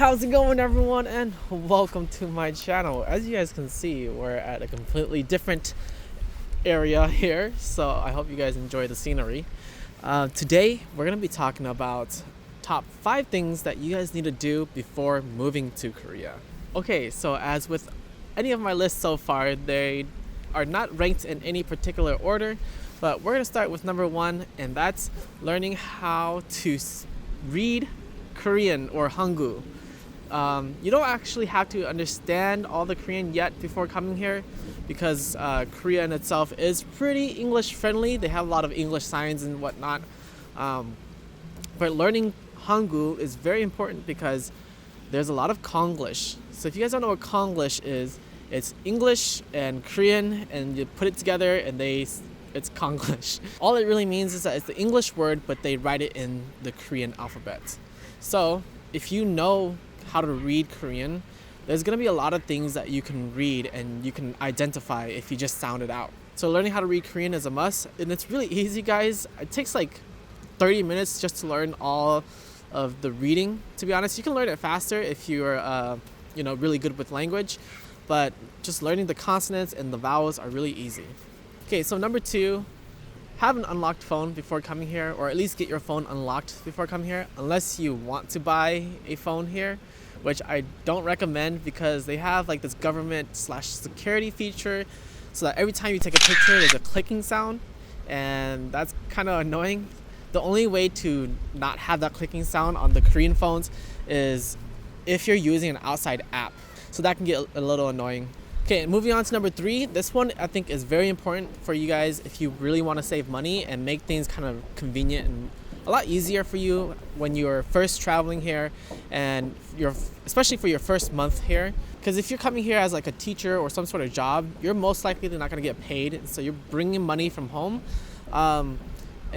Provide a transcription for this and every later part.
How's it going, everyone, and welcome to my channel. As you guys can see, we're at a completely different area here, so I hope you guys enjoy the scenery. Today we're going to be talking about top 5 things that you guys need to do before moving to Korea. Okay, so as with any of my lists so far, they are not ranked in any particular order, but we're going to start with number 1, and that's learning how to read Korean or Hangul. You don't actually have to understand all the Korean yet before coming here, because Korea in itself is pretty English friendly. They have a lot of English signs and whatnot. But learning Hangul is very important because there's a lot of Konglish. So if you guys don't know what Konglish is, it's English and Korean, and you put it together and it's Konglish. All it really means is that it's the English word, but they write it in the Korean alphabet. So if you know how to read Korean, there's going to be a lot of things that you can read and you can identify if you just sound it out. So learning how to read Korean is a must, and it's really easy, guys. It takes like 30 minutes just to learn all of the reading. To be honest, you can learn it faster if you're really good with language, but just learning the consonants and the vowels are really easy. Okay, so number 2, have an unlocked phone before coming here, or at least get your phone unlocked before coming here, unless you want to buy a phone here, which I don't recommend because they have like this government/security feature so that every time you take a picture there's a clicking sound, and that's kind of annoying. The only way to not have that clicking sound on the Korean phones is if you're using an outside app, so that can get a little annoying. Okay, moving on to number 3. This one I think is very important for you guys if you really want to save money and make things kind of convenient and a lot easier for you when you're first traveling here, and especially for your first month here. Because if you're coming here as like a teacher or some sort of job, you're most likely not going to get paid, so you're bringing money from home. And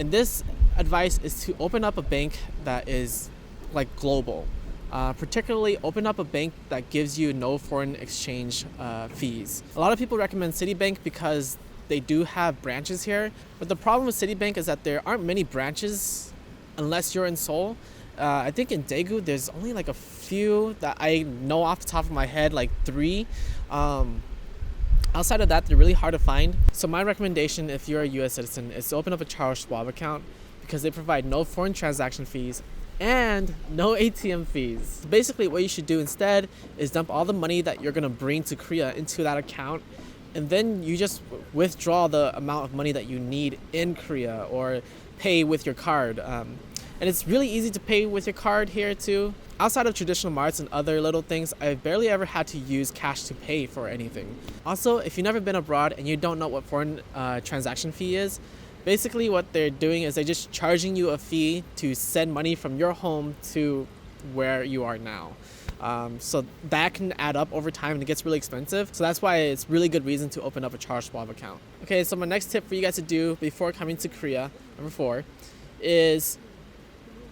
this advice is to open up a bank that is like global. Particularly open up a bank that gives you no foreign exchange fees. A lot of people recommend Citibank because they do have branches here, but the problem with Citibank is that there aren't many branches unless you're in Seoul. I think in Daegu there's only like a few that I know off the top of my head, like 3. Outside of that, they're really hard to find. So my recommendation if you're a US citizen is to open up a Schwab account, because they provide no foreign transaction fees and no ATM fees. Basically what you should do instead is dump all the money that you're gonna bring to Korea into that account, and then you just withdraw the amount of money that you need in Korea or pay with your card. And it's really easy to pay with your card here too. Outside of traditional marts and other little things, I've barely ever had to use cash to pay for anything. Also, if you've never been abroad and you don't know what foreign transaction fee is, basically what they're doing is they're just charging you a fee to send money from your home to where you are now. So that can add up over time and it gets really expensive. So that's why it's really good reason to open up a Schwab account. Okay, so my next tip for you guys to do before coming to Korea, number 4, is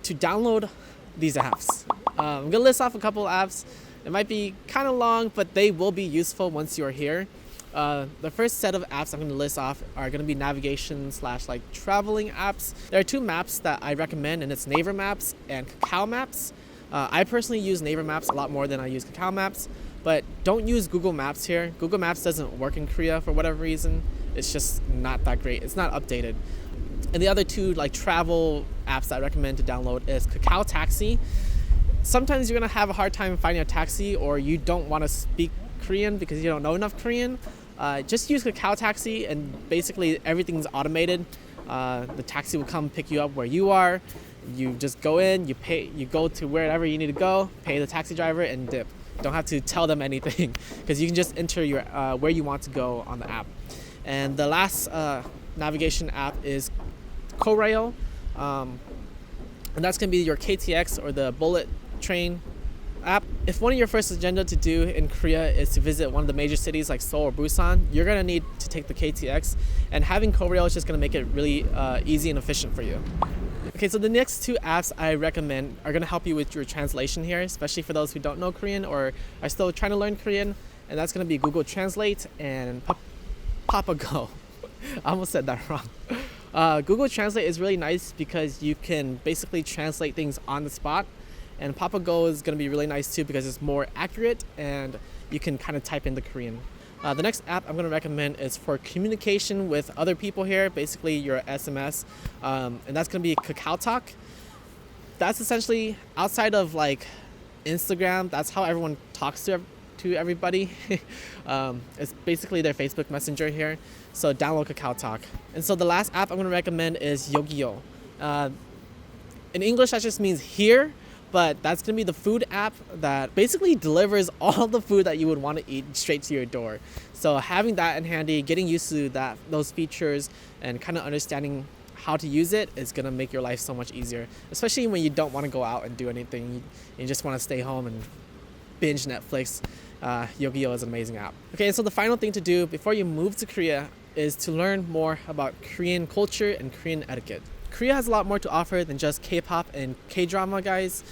to download these apps. I'm gonna list off a couple apps. It might be kind of long, but they will be useful once you're here. The first set of apps I'm going to list off are going to be navigation / like traveling apps. There are 2 maps that I recommend, and it's Naver Maps and Kakao Maps. I personally use Naver Maps a lot more than I use Kakao Maps, but don't use Google Maps here. Google Maps doesn't work in Korea for whatever reason. It's just not that great. It's not updated. And the other 2 like travel apps that I recommend to download is Kakao Taxi. Sometimes you're going to have a hard time finding a taxi, or you don't want to speak Korean because you don't know enough Korean. Just use Kakao Taxi, and basically everything's automated. The taxi will come pick you up where you are. You just go in, you pay, you go to wherever you need to go, pay the taxi driver, and dip. Don't have to tell them anything because you can just enter your where you want to go on the app. And the last navigation app is Korail, and that's going to be your KTX or the bullet train app. If one of your first agenda to do in Korea is to visit one of the major cities like Seoul or Busan, you're going to need to take the KTX, and having Korail is just going to make it really easy and efficient for you. Okay, so the next 2 apps I recommend are going to help you with your translation here, especially for those who don't know Korean or are still trying to learn Korean, and that's going to be Google Translate and Papago. I almost said that wrong. Google Translate is really nice because you can basically translate things on the spot, And Papago is going to be really nice too because it's more accurate and you can kind of type in the Korean. The next app I'm going to recommend is for communication with other people here, basically your SMS, and that's going to be KakaoTalk. That's essentially outside of like Instagram, that's how everyone talks to everybody. It's basically their Facebook Messenger here. So download KakaoTalk. And so the last app I'm going to recommend is Yogiyo. In English, that just means here, but that's going to be the food app that basically delivers all the food that you would want to eat straight to your door. So having that in handy, getting used to those features, and kind of understanding how to use it is going to make your life so much easier, especially when you don't want to go out and do anything. You just want to stay home and binge Netflix. Yogiyo is an amazing app. Okay, so the final thing to do before you move to Korea is to learn more about Korean culture and Korean etiquette. Korea has a lot more to offer than just K-pop and K-drama, guys.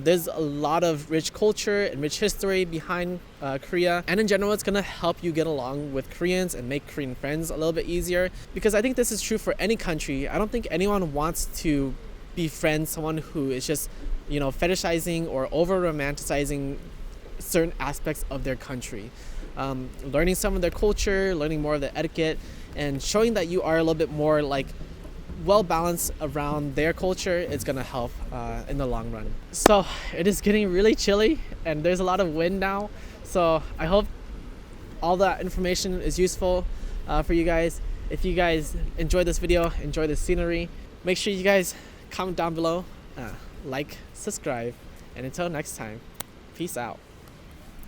There's a lot of rich culture and rich history behind Korea, and in general it's gonna help you get along with Koreans and make Korean friends a little bit easier, because I think this is true for any country. I don't think anyone wants to befriend someone who is just, fetishizing or over romanticizing certain aspects of their country. Learning some of their culture, learning more of the etiquette, and showing that you are a little bit more like well balanced around their culture is gonna help in the long run. So it is getting really chilly and there's a lot of wind now, so I hope all that information is useful for you guys. If you guys enjoyed this video, enjoy the scenery, make sure you guys comment down below, like, subscribe, and until next time, peace out.